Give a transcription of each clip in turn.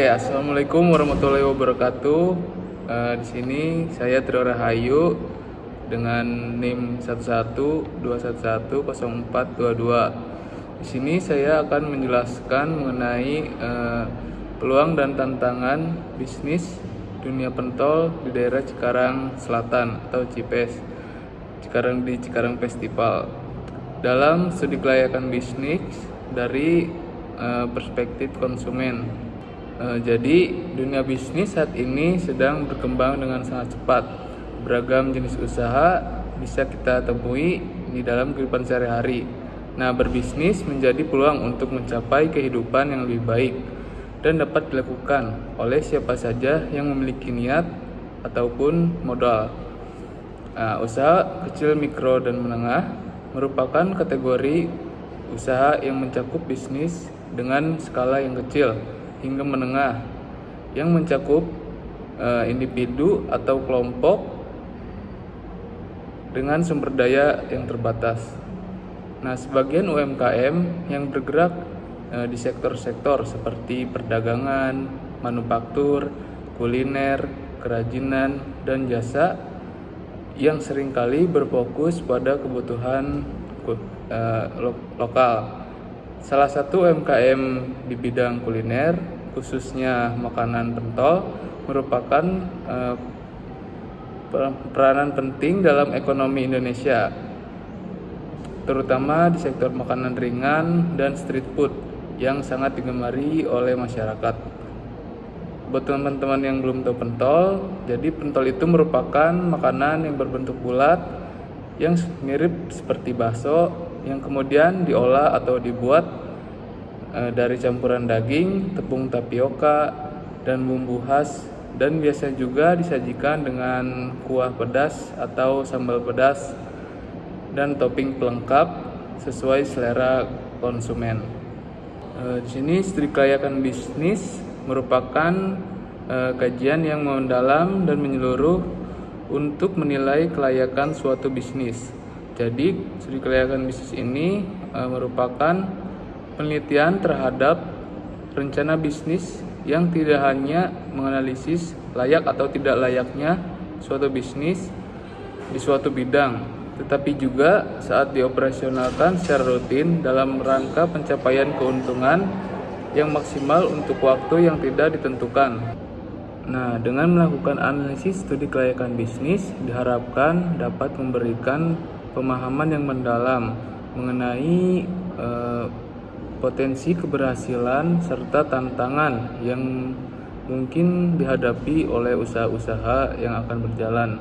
Assalamualaikum warahmatullahi wabarakatuh. Di sini saya Trio Rahayu dengan NIM 1121110422. Di sini saya akan menjelaskan mengenai peluang dan tantangan bisnis dunia pentol di daerah Cikarang Selatan atau Cipes, Cikarang Festival. Dalam studi kelayakan bisnis dari perspektif konsumen. Jadi dunia bisnis saat ini sedang berkembang dengan sangat cepat. Beragam jenis usaha bisa kita temui di dalam kehidupan sehari-hari. Nah, berbisnis menjadi peluang untuk mencapai kehidupan yang lebih baik dan dapat dilakukan oleh siapa saja yang memiliki niat ataupun modal. Nah, usaha kecil, mikro, dan menengah merupakan kategori usaha yang mencakup bisnis dengan skala yang kecil hingga menengah yang mencakup individu atau kelompok dengan sumber daya yang terbatas. Nah, sebagian UMKM yang bergerak di sektor-sektor seperti perdagangan, manufaktur, kuliner, kerajinan, dan jasa yang seringkali berfokus pada kebutuhan lokal. Salah satu UMKM di bidang kuliner, khususnya makanan pentol, merupakan peranan penting dalam ekonomi Indonesia, terutama di sektor makanan ringan dan street food yang sangat digemari oleh masyarakat. Buat teman-teman yang belum tahu pentol, jadi pentol itu merupakan makanan yang berbentuk bulat yang mirip seperti bakso, yang kemudian diolah atau dibuat dari campuran daging, tepung tapioka, dan bumbu khas, dan biasa juga disajikan dengan kuah pedas atau sambal pedas dan topping pelengkap sesuai selera konsumen. Di sini studi kelayakan bisnis merupakan kajian yang mendalam dan menyeluruh untuk menilai kelayakan suatu bisnis. Jadi, studi kelayakan bisnis ini merupakan penelitian terhadap rencana bisnis yang tidak hanya menganalisis layak atau tidak layaknya suatu bisnis di suatu bidang, tetapi juga saat dioperasionalkan secara rutin dalam rangka pencapaian keuntungan yang maksimal untuk waktu yang tidak ditentukan. Nah, dengan melakukan analisis studi kelayakan bisnis diharapkan dapat memberikan pemahaman yang mendalam mengenai potensi keberhasilan serta tantangan yang mungkin dihadapi oleh usaha-usaha yang akan berjalan.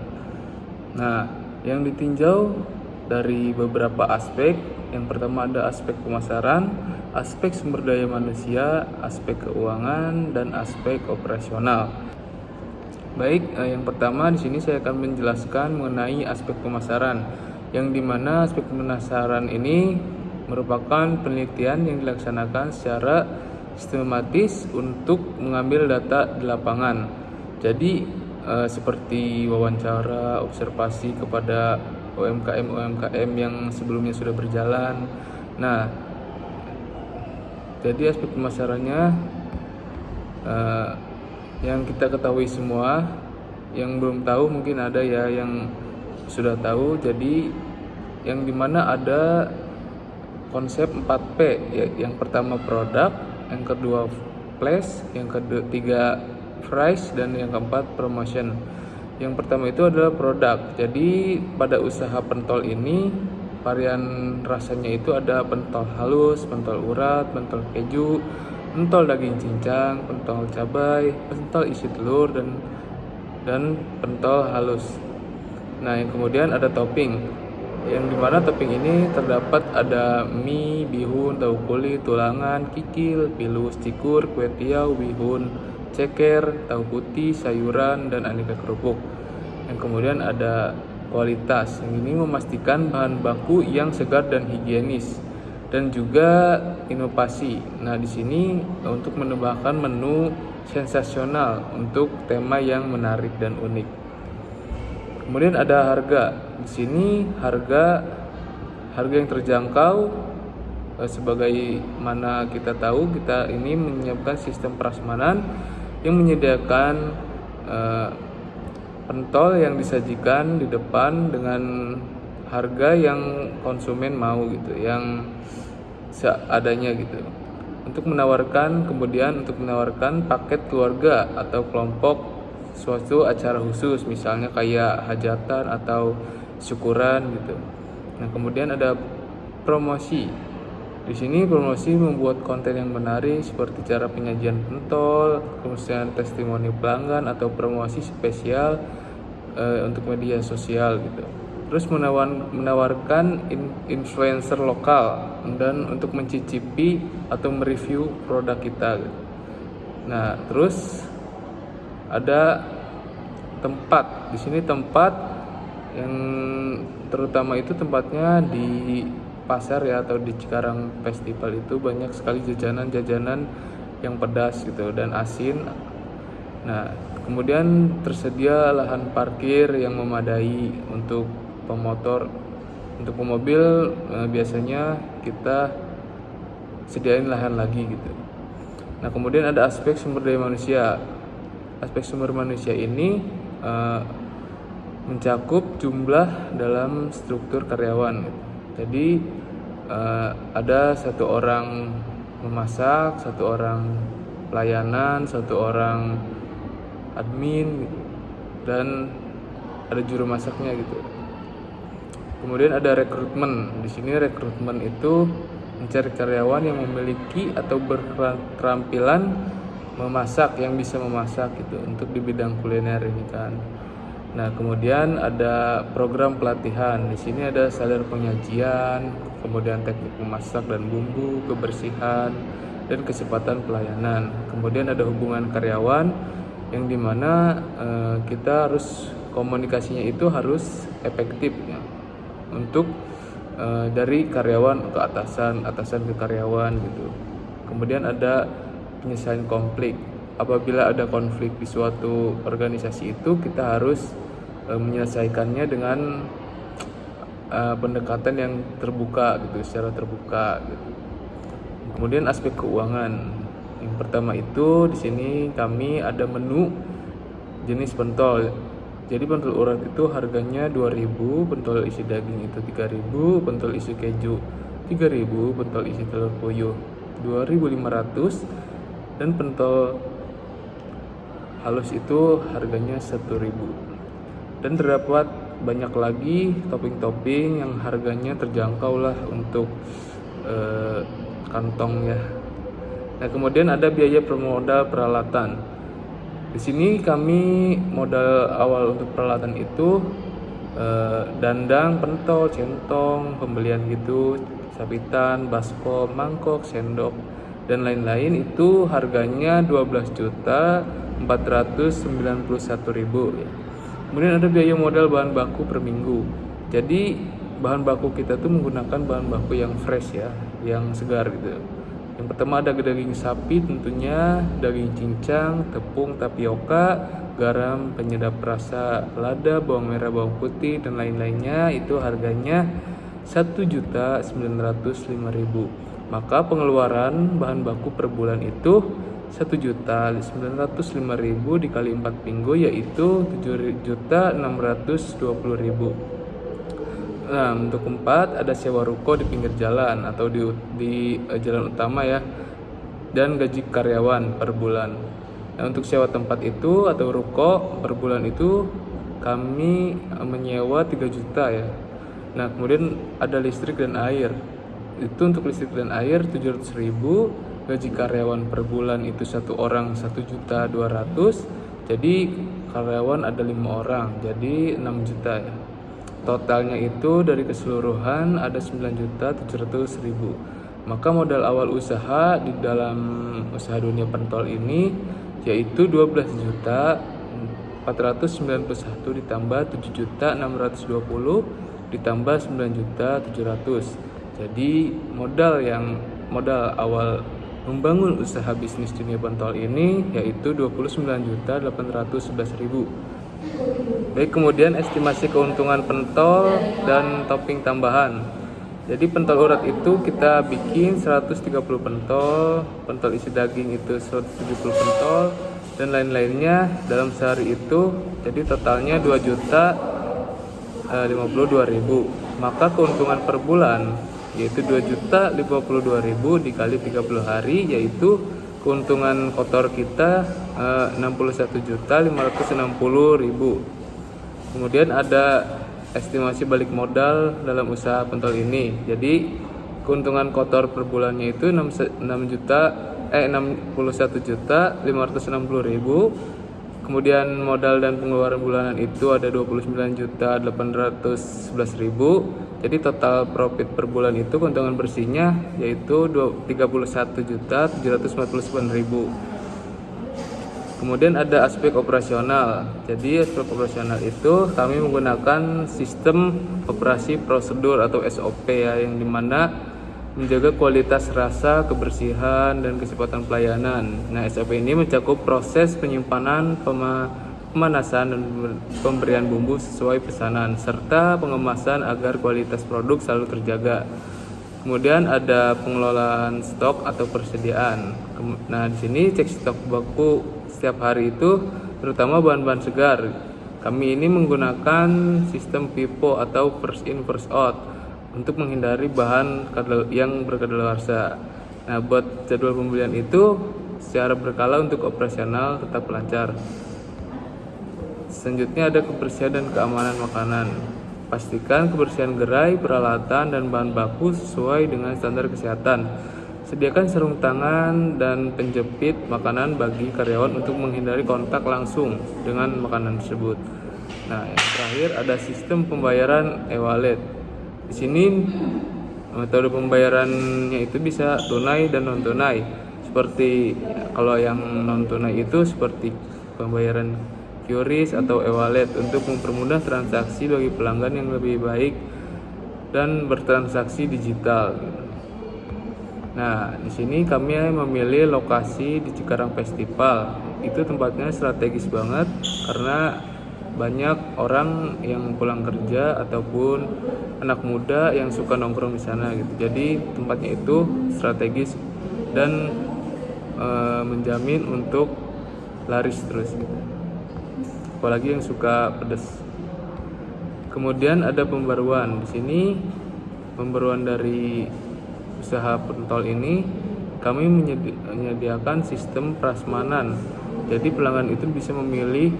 Nah, yang ditinjau dari beberapa aspek, yang pertama ada aspek pemasaran, aspek sumber daya manusia, aspek keuangan, dan aspek operasional. Baik, yang pertama di sini saya akan menjelaskan mengenai aspek pemasaran, yang dimana aspek pemasaran ini merupakan penelitian yang dilaksanakan secara sistematis untuk mengambil data di lapangan. Jadi seperti wawancara, observasi kepada UMKM yang sebelumnya sudah berjalan. Nah, jadi aspek pemasarannya yang kita ketahui semua, yang belum tahu mungkin ada ya yang sudah tahu. Jadi yang dimana ada konsep 4P ya, yang pertama produk, yang kedua place, yang ketiga price, dan yang keempat promotion. Yang pertama itu adalah produk. Jadi pada usaha pentol ini varian rasanya itu ada pentol halus, pentol urat, pentol keju, pentol daging cincang, pentol cabai, pentol isi telur, dan pentol halus. Nah, yang kemudian ada topping, yang dimana topping ini terdapat ada mie, bihun, tahu kulit, tulangan, kikil, pilus, cikur, kue tiaw, bihun, ceker, tahu putih, sayuran, dan aneka kerupuk. Yang kemudian ada kualitas, yang ini memastikan bahan baku yang segar dan higienis, dan juga inovasi. Nah, di sini untuk menambahkan menu sensasional untuk tema yang menarik dan unik. Kemudian ada harga. Di sini harga yang terjangkau, sebagai mana kita tahu kita ini menyiapkan sistem prasmanan yang menyediakan pentol yang disajikan di depan dengan harga yang konsumen mau gitu, yang seadanya gitu. Untuk menawarkan paket keluarga atau kelompok suatu acara khusus, misalnya kayak hajatan atau syukuran gitu. Nah, kemudian ada promosi. Di sini promosi membuat konten yang menarik seperti cara penyajian pentol, kemudian testimoni pelanggan atau promosi spesial untuk media sosial gitu. Terus menawarkan influencer lokal dan untuk mencicipi atau mereview produk kita gitu. Nah, terus ada tempat. Di sini tempat yang terutama itu tempatnya di pasar ya, atau di Cikarang Festival itu banyak sekali jajanan-jajanan yang pedas gitu dan asin. Nah, kemudian tersedia lahan parkir yang memadai untuk pemotor. Untuk pemobil biasanya kita sediain lahan lagi gitu. Nah, kemudian ada aspek sumber daya manusia. Aspek sumber manusia ini mencakup jumlah dalam struktur karyawan gitu. Jadi ada 1 orang memasak, 1 orang pelayanan, 1 orang admin gitu, dan ada juru masaknya gitu. Kemudian ada rekrutmen. Di sini rekrutmen itu mencari karyawan yang memiliki atau berketerampilan memasak, yang bisa memasak gitu untuk di bidang kuliner ini kan. Nah, kemudian ada program pelatihan. Di sini ada sadar penyajian, kemudian teknik memasak dan bumbu, kebersihan, dan kecepatan pelayanan. Kemudian ada hubungan karyawan yang dimana kita harus komunikasinya itu harus efektif ya, untuk dari karyawan ke atasan ke karyawan gitu. Kemudian ada penyelesaian konflik. Apabila ada konflik di suatu organisasi itu, kita harus menyelesaikannya dengan pendekatan yang terbuka gitu, secara terbuka gitu. Kemudian aspek keuangan. Yang pertama itu di sini kami ada menu jenis pentol. Jadi pentol urat itu harganya 2.000, pentol isi daging itu 3.000, pentol isi keju 3.000, pentol isi telur puyuh 2.500, dan pentol halus itu harganya 1.000. Dan terdapat banyak lagi topping-topping yang harganya terjangkau lah untuk kantongnya. Nah, kemudian ada biaya permodal peralatan. Di sini kami modal awal untuk peralatan itu dandang, pentol, centong, pembelian gitu, sapitan, baskom, mangkok, sendok, dan lain-lain itu harganya 12.491.000 ya. Kemudian ada biaya modal bahan baku per minggu. Jadi bahan baku kita tuh menggunakan bahan baku yang fresh ya, yang segar gitu. Yang pertama ada daging sapi tentunya, daging cincang, tepung, tapioka, garam, penyedap rasa, lada, bawang merah, bawang putih, dan lain-lainnya itu harganya 1.905.000. Maka pengeluaran bahan baku per bulan itu 1.905.000 dikali 4 minggu yaitu 7.620.000. Nah, untuk keempat ada sewa ruko di pinggir jalan atau di jalan utama ya, dan gaji karyawan per bulan. Nah, untuk sewa tempat itu atau ruko per bulan itu kami menyewa 3 juta ya. Nah, kemudian ada listrik dan air. Itu untuk listrik dan air 700.000, gaji karyawan per bulan itu 1 orang 1.200.000. Jadi karyawan ada 5 orang, jadi 6 juta ya. Totalnya itu dari keseluruhan ada 9.700.000. Maka modal awal usaha di dalam usaha dunia pentol ini yaitu 12.491 ditambah 7.620 ditambah 9.700.000. Jadi modal awal membangun usaha bisnis dunia pentol ini yaitu 29.811.000. Baik, kemudian estimasi keuntungan pentol dan topping tambahan. Jadi pentol urat itu kita bikin 130 pentol isi daging itu 170 pentol, dan lain-lainnya dalam sehari itu. Jadi totalnya 2.052.000. Maka keuntungan per bulan yaitu 2.052.000 dikali 30 hari, yaitu keuntungan kotor kita 61.560.000. Kemudian ada estimasi balik modal dalam usaha pentol ini. Jadi keuntungan kotor per bulannya itu 61.560.000. Kemudian modal dan pengeluaran bulanan itu ada 29.811.000. Jadi total profit per bulan itu keuntungan bersihnya yaitu 31.749.000. Kemudian ada aspek operasional. Jadi aspek operasional itu kami menggunakan sistem operasi prosedur atau SOP ya, yang dimana menjaga kualitas rasa, kebersihan, dan kecepatan pelayanan. Nah, SOP ini mencakup proses penyimpanan, pemanasan, dan pemberian bumbu sesuai pesanan, serta pengemasan agar kualitas produk selalu terjaga. Kemudian ada pengelolaan stok atau persediaan. Nah, di sini cek stok baku setiap hari itu, terutama bahan-bahan segar. Kami ini menggunakan sistem FIFO atau first in first out untuk menghindari bahan yang berkadaluarsa. Nah, buat jadwal pembelian itu secara berkala untuk operasional tetap lancar. Selanjutnya ada kebersihan dan keamanan makanan. Pastikan kebersihan gerai, peralatan, dan bahan baku sesuai dengan standar kesehatan. Sediakan sarung tangan dan penjepit makanan bagi karyawan untuk menghindari kontak langsung dengan makanan tersebut. Nah, yang terakhir ada sistem pembayaran e-wallet. Di sini metode pembayarannya itu bisa tunai dan non tunai. Seperti kalau yang non tunai itu seperti pembayaran QRIS atau e-wallet untuk mempermudah transaksi bagi pelanggan yang lebih baik dan bertransaksi digital. Nah, di sini kami memilih lokasi di Cikarang Festival. Itu tempatnya strategis banget karena banyak orang yang pulang kerja ataupun anak muda yang suka nongkrong di sana gitu. Jadi tempatnya itu strategis dan menjamin untuk laris terus gitu. Apalagi yang suka pedas. Kemudian ada pembaruan. Di sini pembaruan dari usaha pentol ini, kami menyediakan sistem prasmanan. Jadi pelanggan itu bisa memilih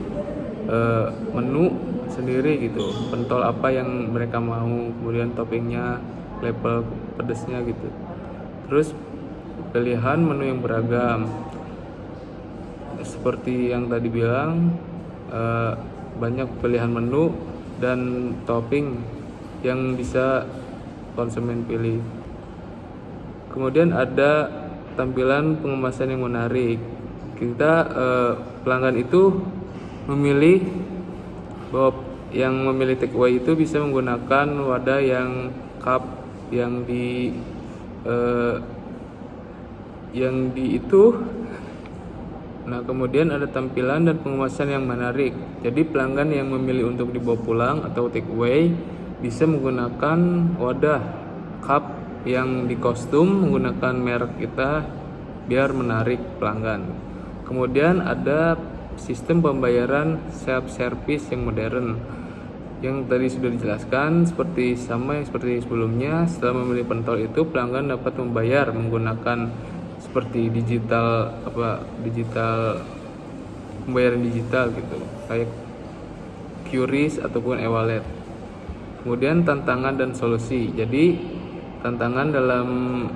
menu sendiri gitu, pentol apa yang mereka mau, kemudian toppingnya, level pedasnya gitu. Terus pilihan menu yang beragam, seperti yang tadi bilang, banyak pilihan menu dan topping yang bisa konsumen pilih. Kemudian ada tampilan pengemasan yang menarik. Kita pelanggan itu memilih bahwa yang memilih take away itu bisa menggunakan wadah yang cup yang di itu. Nah, kemudian ada tampilan dan pengemasan yang menarik. Jadi pelanggan yang memilih untuk dibawa pulang atau take away bisa menggunakan wadah cup yang di kostum menggunakan merek kita biar menarik pelanggan. Kemudian ada sistem pembayaran self service yang modern, yang tadi sudah dijelaskan seperti sebelumnya. Setelah memilih pentol itu, pelanggan dapat membayar menggunakan seperti digital pembayaran digital gitu, kayak QRIS ataupun e-wallet. Kemudian tantangan dan solusi. Jadi tantangan dalam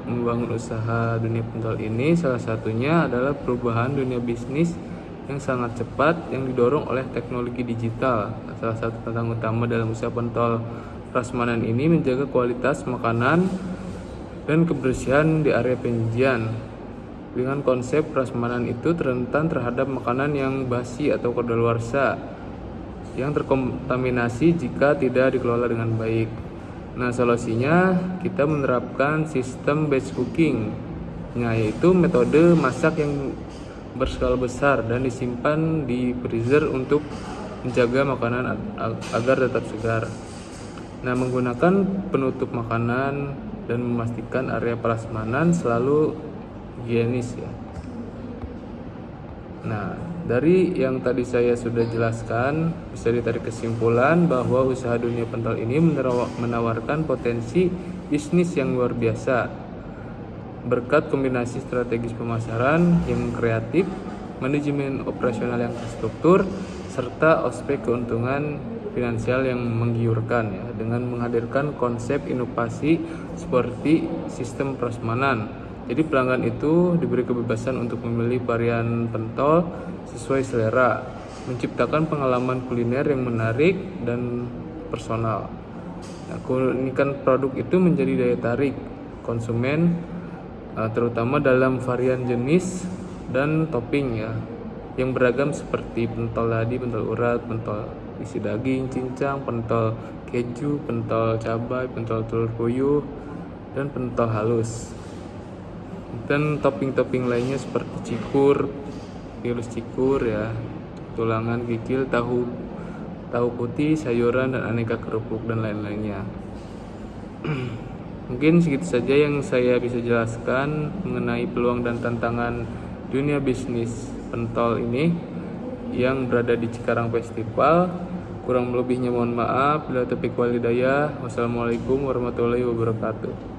membangun usaha dunia pentol ini salah satunya adalah perubahan dunia bisnis yang sangat cepat yang didorong oleh teknologi digital. Salah satu tantangan utama dalam usaha pentol prasmanan ini menjaga kualitas makanan dan kebersihan di area penyajian. Dengan konsep prasmanan itu rentan terhadap makanan yang basi atau kadaluarsa yang terkontaminasi jika tidak dikelola dengan baik. Nah, solusinya kita menerapkan sistem batch cooking, yaitu metode masak yang berskala besar dan disimpan di freezer untuk menjaga makanan agar tetap segar. Nah, menggunakan penutup makanan dan memastikan area prasmanan selalu higienis ya. Nah, Dari yang tadi saya sudah jelaskan, bisa ditarik kesimpulan bahwa usaha dunia pentol ini menawarkan potensi bisnis yang luar biasa. Berkat kombinasi strategis pemasaran yang kreatif, manajemen operasional yang terstruktur, serta aspek keuntungan finansial yang menggiurkan ya, dengan menghadirkan konsep inovasi seperti sistem prasmanan. Jadi pelanggan itu diberi kebebasan untuk memilih varian pentol sesuai selera, menciptakan pengalaman kuliner yang menarik dan personal. Nah, keunikan produk itu menjadi daya tarik konsumen, terutama dalam varian jenis dan topping ya, yang beragam seperti pentol tadi, pentol urat, pentol isi daging, cincang, pentol keju, pentol cabai, pentol telur puyuh, dan pentol halus. Dan topping-topping lainnya seperti cikur, halus cikur ya, tulangan kikil, tahu putih, sayuran, dan aneka kerupuk dan lain-lainnya. Mungkin segitu saja yang saya bisa jelaskan mengenai peluang dan tantangan dunia bisnis pentol ini yang berada di Cikarang Festival. Kurang lebihnya mohon maaf. Bila taufiq wal hidayah. Wassalamualaikum warahmatullahi wabarakatuh.